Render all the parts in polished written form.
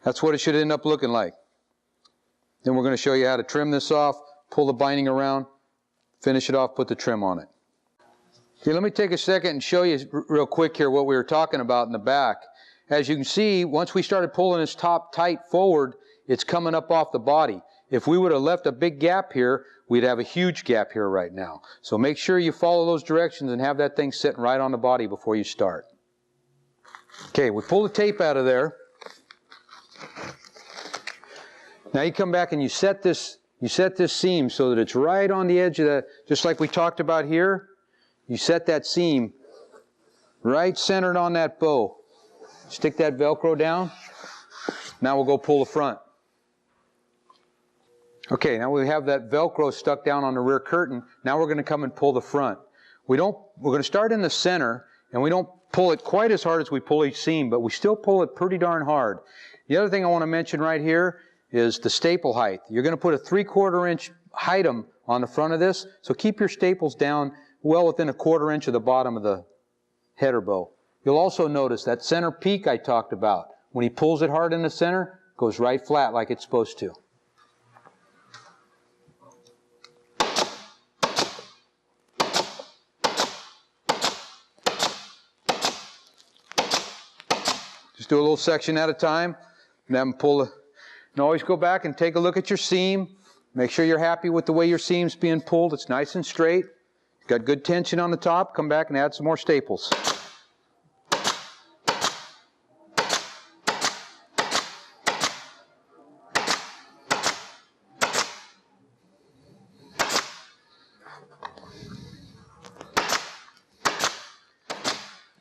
That's what it should end up looking like. Then we're going to show you how to trim this off, pull the binding around, finish it off, put the trim on it. Okay, let me take a second and show you real quick here what we were talking about in the back. As you can see, once we started pulling this top tight forward, it's coming up off the body. If we would have left a big gap here, we'd have a huge gap here right now. So make sure you follow those directions and have that thing sitting right on the body before you start. Okay, we pull the tape out of there. Now you come back and you set this seam so that it's right on the edge of the, just like we talked about here. You set that seam right centered on that bow. Stick that Velcro down. Now we'll go pull the front. Okay, now we have that Velcro stuck down on the rear curtain. Now we're going to come and pull the front. We're going to start in the center, and we don't pull it quite as hard as we pull each seam, but we still pull it pretty darn hard. The other thing I want to mention right here is the staple height. You're going to put a 3/4 inch height on the front of this, so keep your staples down well within a 1/4 inch of the bottom of the header bow. You'll also notice that center peak I talked about. When he pulls it hard in the center, it goes right flat like it's supposed to. Just do a little section at a time, and then pull the, and always go back and take a look at your seam. Make sure you're happy with the way your seam's being pulled. It's nice and straight. Got good tension on the top. Come back and add some more staples.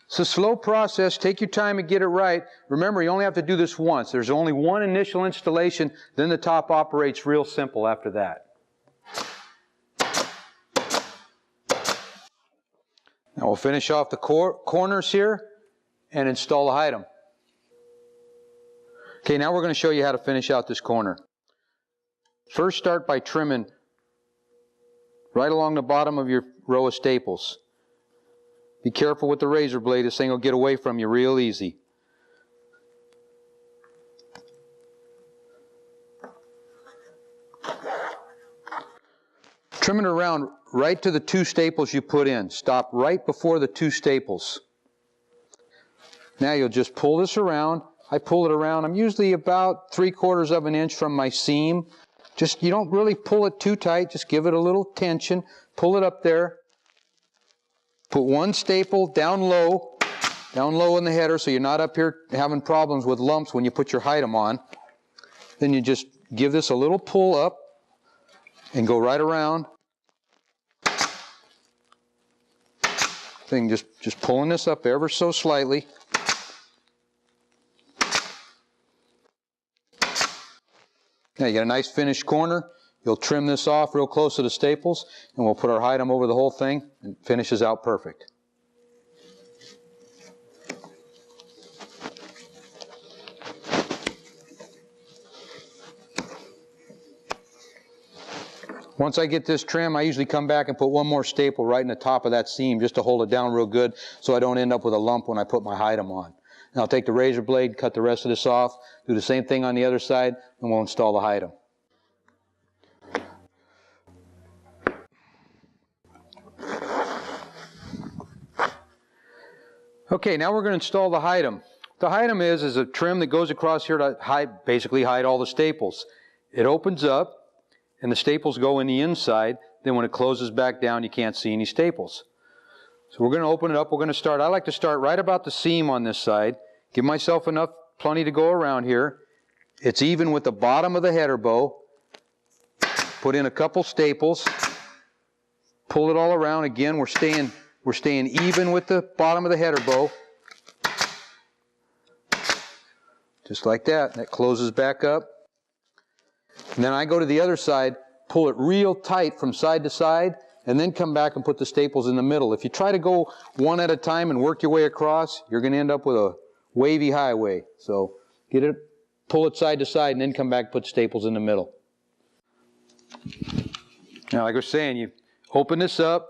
It's a slow process. Take your time and get it right. Remember, you only have to do this once. There's only one initial installation, then the top operates real simple after that. Now we'll finish off the corners here and install the item. Okay, now we're going to show you how to finish out this corner. First, start by trimming right along the bottom of your row of staples. Be careful with the razor blade. This thing will get away from you real easy. Trim it around right to the 2 staples you put in. Stop right before the 2 staples. Now you'll just pull this around. I pull it around. I'm usually about 3/4 of an inch from my seam. Just, you don't really pull it too tight. Just give it a little tension. Pull it up there. Put 1 staple down low in the header so you're not up here having problems with lumps when you put your item on. Then you just give this a little pull up and go right around. Thing just pulling this up ever so slightly. Now you got a nice finished corner. You'll trim this off real close to the staples, and we'll put our item over the whole thing, and it finishes out perfect. Once I get this trim, I usually come back and put 1 more staple right in the top of that seam just to hold it down real good so I don't end up with a lump when I put my item on. Now I'll take the razor blade, cut the rest of this off, do the same thing on the other side, and we'll install the item. Okay, now we're going to install the item. The item is a trim that goes across here to basically hide all the staples. It opens up, and the staples go in the inside. Then when it closes back down, you can't see any staples. So we're going to open it up. We're going to start. I like to start right about the seam on this side. Give myself plenty to go around here. It's even with the bottom of the header bow. Put in a couple staples. Pull it all around. Again, we're staying even with the bottom of the header bow. Just like that. That closes back up. And then I go to the other side, pull it real tight from side to side, and then come back and put the staples in the middle. If you try to go one at a time and work your way across, you're going to end up with a wavy highway. So get it, pull it side to side, and then come back and put staples in the middle. Now, like I was saying, you open this up,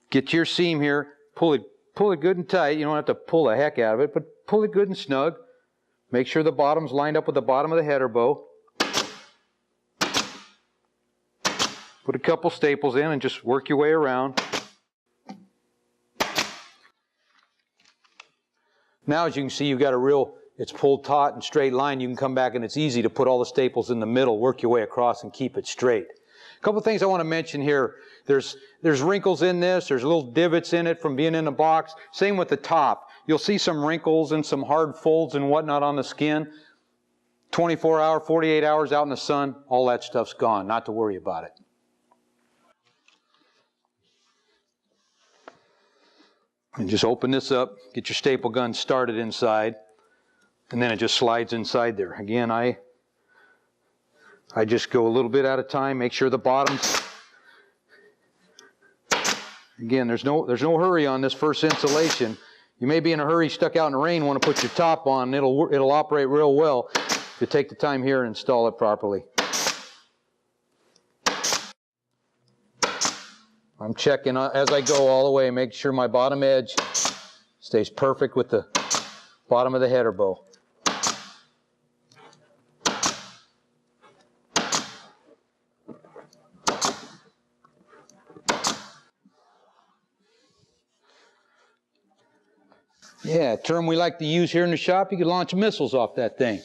get to your seam here, pull it good and tight. You don't have to pull the heck out of it, but pull it good and snug. Make sure the bottom's lined up with the bottom of the header bow. Put a couple staples in and just work your way around. Now as you can see, you've got a real, it's pulled taut and straight line. You can come back and it's easy to put all the staples in the middle, work your way across and keep it straight. A couple things I want to mention here. There's wrinkles in this, there's little divots in it from being in the box. Same with the top. You'll see some wrinkles and some hard folds and whatnot on the skin. 24 hours, 48 hours out in the sun, all that stuff's gone. Not to worry about it. And just open this up, get your staple gun started inside, and then it just slides inside there. Again, I just go a little bit at a time, make sure the bottom's, again, there's no hurry on this first installation. You may be in a hurry, stuck out in the rain, want to put your top on, it'll operate real well if you take the time here and install it properly. I'm checking as I go all the way, make sure my bottom edge stays perfect with the bottom of the header bow. Yeah, a term we like to use here in the shop, you could launch missiles off that thing.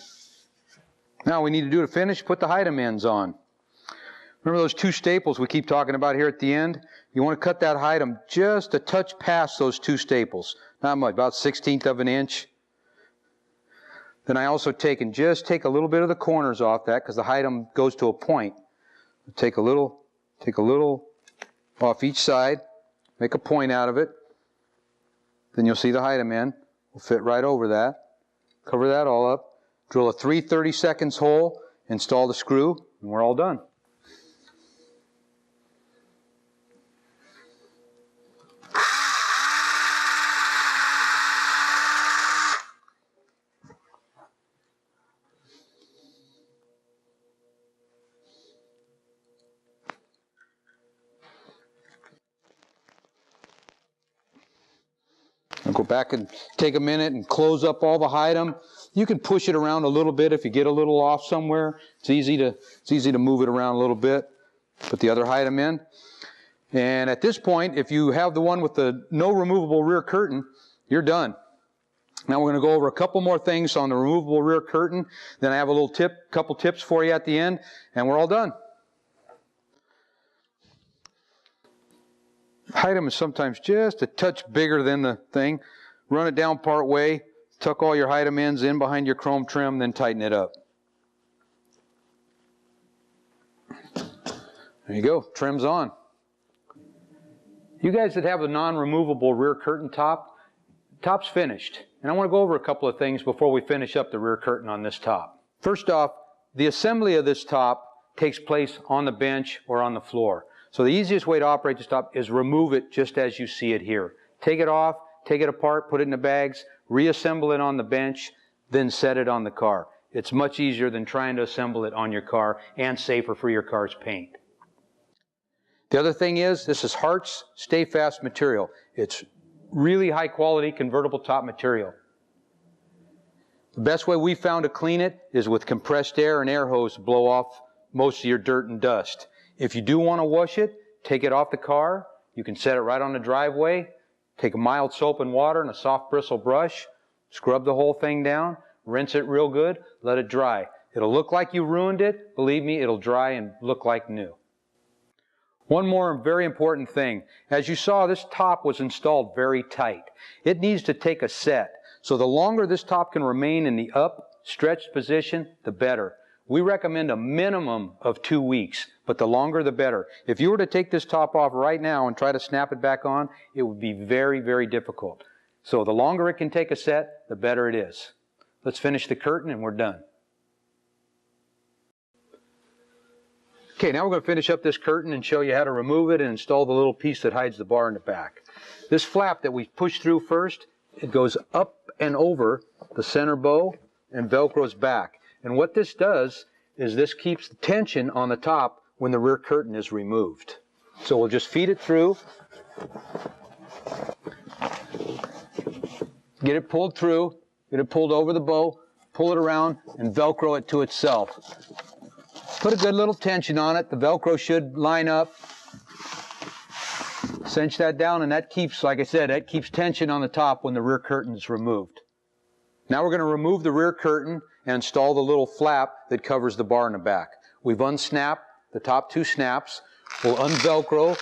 Now we need to do to finish, put the item ends on. Remember those two staples we keep talking about here at the end? You want to cut that item just a touch past those two staples. Not much, about 1/16 of an inch. Then I also take a little bit of the corners off that because the item goes to a point. Take a little off each side, make a point out of it. Then you'll see the item end will fit right over that. Cover that all up. Drill a 3/32 hole, install the screw, and we're all done. I'll go back and take a minute and close up all the item. You can push it around a little bit if you get a little off somewhere. It's easy to move it around a little bit. Put the other item in. And at this point, if you have the one with the no removable rear curtain, you're done. Now we're going to go over a couple more things on the removable rear curtain. Then I have a couple tips for you at the end, and we're all done. Item is sometimes just a touch bigger than the thing. Run it down part way, tuck all your item ends in behind your chrome trim, then tighten it up. There you go, trim's on. You guys that have a non-removable rear curtain top's finished. And I want to go over a couple of things before we finish up the rear curtain on this top. First off, the assembly of this top takes place on the bench or on the floor. So the easiest way to operate this top is remove it just as you see it here. Take it off, take it apart, put it in the bags, reassemble it on the bench, then set it on the car. It's much easier than trying to assemble it on your car and safer for your car's paint. The other thing is, this is Hart's Stay Fast material. It's really high quality convertible top material. The best way we found to clean it is with compressed air and air hose to blow off most of your dirt and dust. If you do want to wash it, take it off the car. You can set it right on the driveway. Take a mild soap and water and a soft bristle brush. Scrub the whole thing down. Rinse it real good. Let it dry. It'll look like you ruined it. Believe me, it'll dry and look like new. One more very important thing. As you saw, this top was installed very tight. It needs to take a set. So the longer this top can remain in the up, stretched position, the better. We recommend a minimum of 2 weeks, but the longer the better. If you were to take this top off right now and try to snap it back on, it would be very, very difficult. So the longer it can take a set, the better it is. Let's finish the curtain and we're done. Okay, now we're going to finish up this curtain and show you how to remove it and install the little piece that hides the bar in the back. This flap that we push through first, it goes up and over the center bow and Velcros back. And what this does is this keeps the tension on the top when the rear curtain is removed. So we'll just feed it through, get it pulled through, get it pulled over the bow, pull it around and Velcro it to itself. Put a good little tension on it. The Velcro should line up. Cinch that down, and that keeps, like I said, that keeps tension on the top when the rear curtain is removed. Now we're going to remove the rear curtain and install the little flap that covers the bar in the back. We've unsnapped the top 2 snaps. We'll unvelcro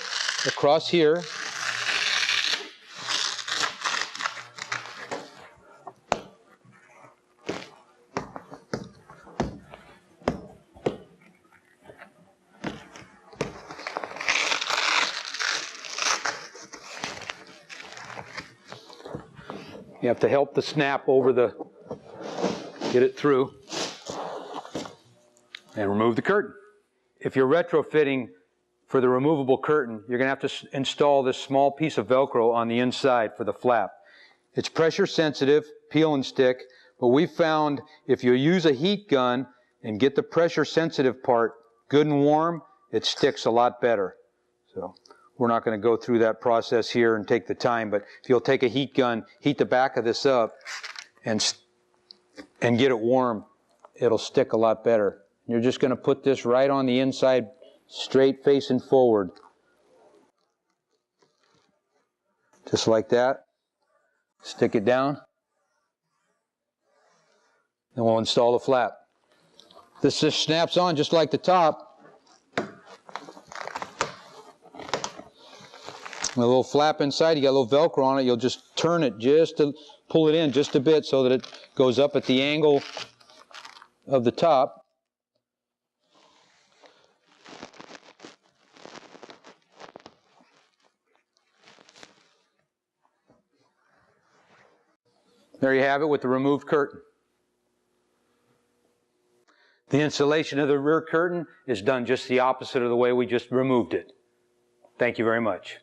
across here. You have to help the snap over get it through, and remove the curtain. If you're retrofitting for the removable curtain, you're going to have to install this small piece of Velcro on the inside for the flap. It's pressure sensitive, peel and stick, but we found if you use a heat gun and get the pressure sensitive part good and warm, it sticks a lot better. So we're not going to go through that process here and take the time, but if you'll take a heat gun, heat the back of this up, and get it warm, it'll stick a lot better. You're just going to put this right on the inside, straight facing forward. Just like that. Stick it down. Then we'll install the flap. This just snaps on just like the top. A little flap inside, you got a little Velcro on it, you'll just turn it just to pull it in just a bit so that it goes up at the angle of the top. There you have it with the removed curtain. The installation of the rear curtain is done just the opposite of the way we just removed it. Thank you very much.